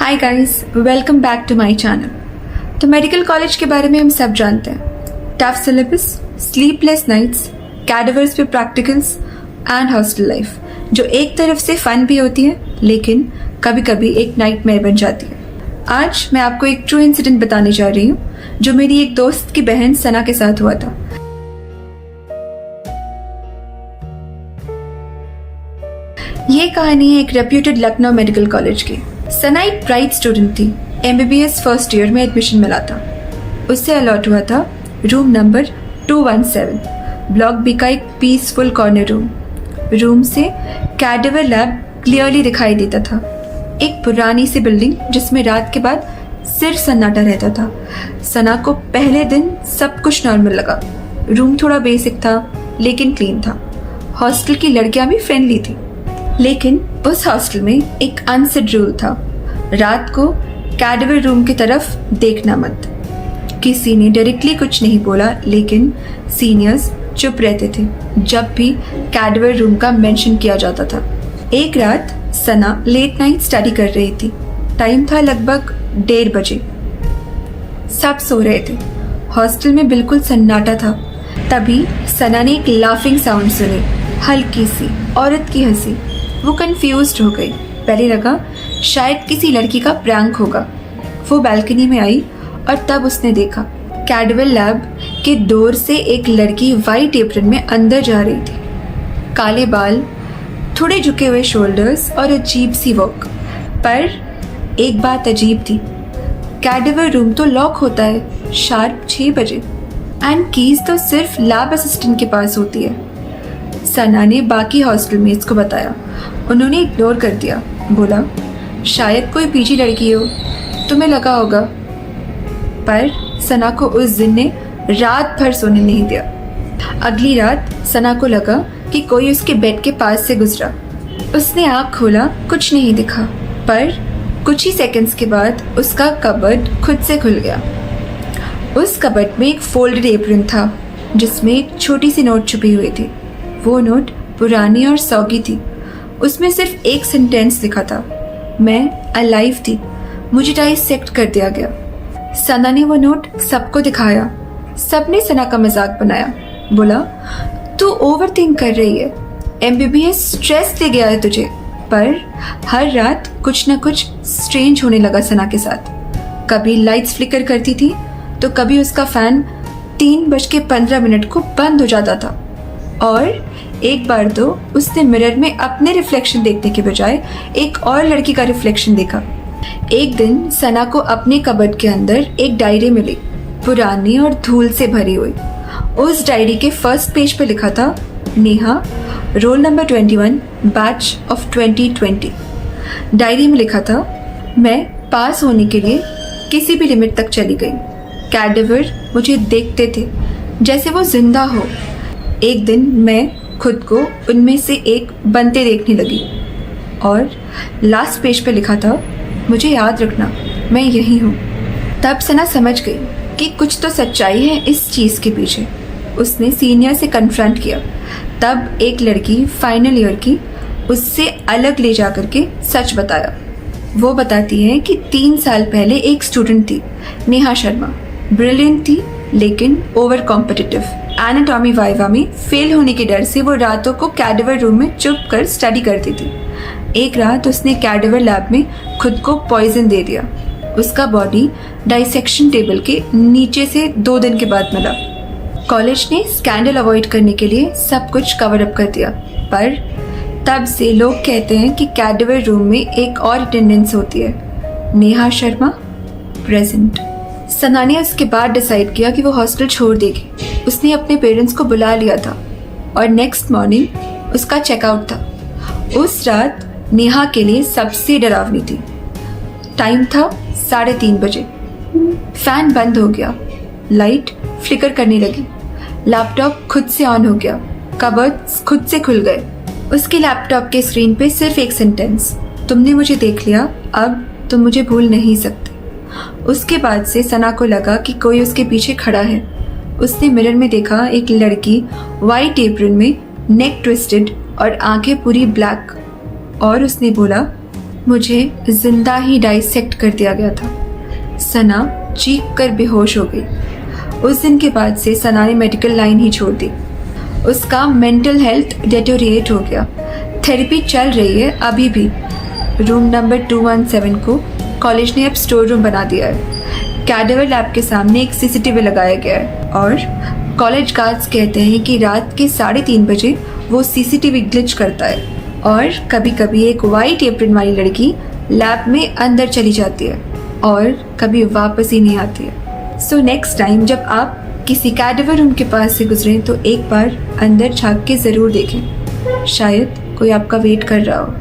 Hi guys, welcome back to my channel. तो medical college के बारे में हम सब जानते हैं। Tough syllabus, sleepless nights, cadavers पे प्रैक्टिकल्स एंड हॉस्टल लाइफ, जो एक तरफ से फन भी होती है लेकिन कभी कभी एक नाइटमेयर बन जाती है। आज मैं आपको एक ट्रू इंसिडेंट बताने जा रही हूँ जो मेरी एक दोस्त की बहन सना के साथ हुआ था। ये कहानी है एक रेप्यूटेड लखनऊ मेडिकल कॉलेज की। सना एक ब्राइट स्टूडेंट थी। MBBS फर्स्ट ईयर में एडमिशन मिला था। उससे अलॉट हुआ था रूम नंबर 217, ब्लॉक बी का एक पीसफुल कॉर्नर रूम से कैडेवर लैब क्लियरली दिखाई देता था। एक पुरानी सी बिल्डिंग जिसमें रात के बाद सिर्फ सन्नाटा रहता था। सना को पहले दिन सब कुछ नॉर्मल लगा। रूम थोड़ा बेसिक था लेकिन क्लीन था। हॉस्टल की लड़कियां भी फ्रेंडली थी, लेकिन उस हॉस्टल में एक अनसेड रूल था, रात को कैडेवर रूम की तरफ देखना मत। किसी ने डायरेक्टली कुछ नहीं बोला, लेकिन सीनियर्स चुप रहते थे जब भी कैडेवर रूम का मेंशन किया जाता था। एक रात सना लेट नाइट स्टडी कर रही थी। टाइम था लगभग 1:30 बजे। सब सो रहे थे। हॉस्टल में बिल्कुल सन्नाटा था। तभी सना ने एक लाफिंग साउंड सुनी, हल्की सी औरत की हंसी। वो कंफ्यूज्ड हो गई। पहले लगा शायद किसी लड़की का प्रैंक होगा। वो बालकनी में आई और तब उसने देखा कैडेवर लैब के डोर से एक लड़की वाइट एप्रन में अंदर जा रही थी। काले बाल, थोड़े झुके हुए शोल्डर्स और अजीब सी वॉक। पर एक बात अजीब थी, कैडेवर रूम तो लॉक होता है शार्प 6 बजे एंड कीज तो सिर्फ लैब असिस्टेंट के पास होती है। सना ने बाकी हॉस्टल मेट्स को बताया। उन्होंने इग्नोर कर दिया। बोला शायद कोई पीजी लड़की हो, तुम्हें लगा होगा। पर सना को उस दिन ने रात भर सोने नहीं दिया। अगली रात सना को लगा कि कोई उसके बेड के पास से गुजरा। उसने आँख खोला, कुछ नहीं दिखा। पर कुछ ही सेकंड्स के बाद उसका कबर्ड खुद से खुल गया। उस कबर्ड में एक फोल्डेड एप्रन था जिसमें एक छोटी सी नोट छुपी हुई थी। वो नोट पुरानी और सौगी थी। उसमें सिर्फ एक सेंटेंस लिखा था, मैं अलाइव थी, मुझे डाइसेक्ट कर दिया गया। सना ने वो नोट सबको दिखाया। सबने सना का मजाक बनाया। बोला तू ओवरथिंक कर रही है, MBBS स्ट्रेस दे गया है तुझे। पर हर रात कुछ न कुछ स्ट्रेंज होने लगा सना के साथ। कभी लाइट्स फ्लिकर करती थी तो कभी उसका फैन 3:15 को बंद हो जाता था। और एक बार तो उसने मिरर में अपने रिफ्लेक्शन देखने के बजाय एक और लड़की का रिफ्लेक्शन देखा। एक दिन सना को अपने कबर्ड के अंदर एक डायरी मिली, पुरानी और धूल से भरी हुई। उस डायरी के फर्स्ट पेज पे लिखा था, Neha, roll number 21, batch of 2020। Diary में लिखा था, मैं पास होने के लिए किसी भी लिमिट तक चली गई। कैडेवर मुझे देखते थे जैसे वो जिंदा हो। एक दिन मैं खुद को उनमें से एक बनते देखने लगी। और लास्ट पेज पे लिखा था, मुझे याद रखना, मैं यही हूँ। तब सना समझ गई कि कुछ तो सच्चाई है इस चीज़ के पीछे। उसने सीनियर से कन्फ्रंट किया। तब एक लड़की फाइनल ईयर की उससे अलग ले जा करके सच बताया। वो बताती है कि 3 साल पहले एक स्टूडेंट थी, नेहा शर्मा। ब्रिलियंट थी लेकिन ओवर कॉम्पिटिटिव। एनाटॉमी वाइवा में फेल होने के डर से वो रातों को कैडेवर रूम में चुप कर स्टडी करती थी। एक रात उसने कैडेवर लैब में खुद को पॉइजन दे दिया। उसका बॉडी डाइसेक्शन टेबल के नीचे से 2 दिन के बाद मिला। कॉलेज ने स्कैंडल अवॉइड करने के लिए सब कुछ कवर अप कर दिया। पर तब से लोग कहते हैं कि कैडेवर रूम में एक और अटेंडेंस होती है, नेहा शर्मा प्रेजेंट। सना ने उसके बाद डिसाइड किया कि वो हॉस्टल छोड़ देगी। उसने अपने पेरेंट्स को बुला लिया था और नेक्स्ट मॉर्निंग उसका चेकआउट था। उस रात नेहा के लिए सबसे डरावनी थी। टाइम था 3:30 बजे। फैन बंद हो गया, लाइट फ्लिकर करने लगी, लैपटॉप खुद से ऑन हो गया, कबर्ड्स खुद से खुल गए। उसके लैपटॉप के स्क्रीन पे सिर्फ एक सेंटेंस, तुमने मुझे देख लिया, अब तुम मुझे भूल नहीं सकते। उसके बाद से सना को लगा कि कोई उसके पीछे खड़ा है। उसने मिरर में देखा एक लड़की वाइट एप्रन में, नेक ट्विस्टेड और आंखें पूरी ब्लैक। और उसने बोला, मुझे जिंदा ही डाइसेक्ट कर दिया गया था। सना चीख कर बेहोश हो गई। उस दिन के बाद से सना ने मेडिकल लाइन ही छोड़ दी। उसका मेंटल हेल्थ डेटोरिएट हो गया। थेरेपी चल रही है अभी भी। रूम नंबर 217 को कॉलेज ने अब स्टोर रूम बना दिया है। कैडेवर लैब के सामने एक सीसीटीवी लगाया गया है और कॉलेज गार्ड्स कहते हैं कि रात के 3:30 बजे वो सीसीटीवी ग्लिच करता है और कभी कभी एक वाइट एप्रन वाली लड़की लैब में अंदर चली जाती है और कभी वापस ही नहीं आती है। सो नेक्स्ट टाइम जब आप किसी कैडेवर रूम के पास से गुजरें तो एक बार अंदर झांक के ज़रूर देखें, शायद कोई आपका वेट कर रहा हो।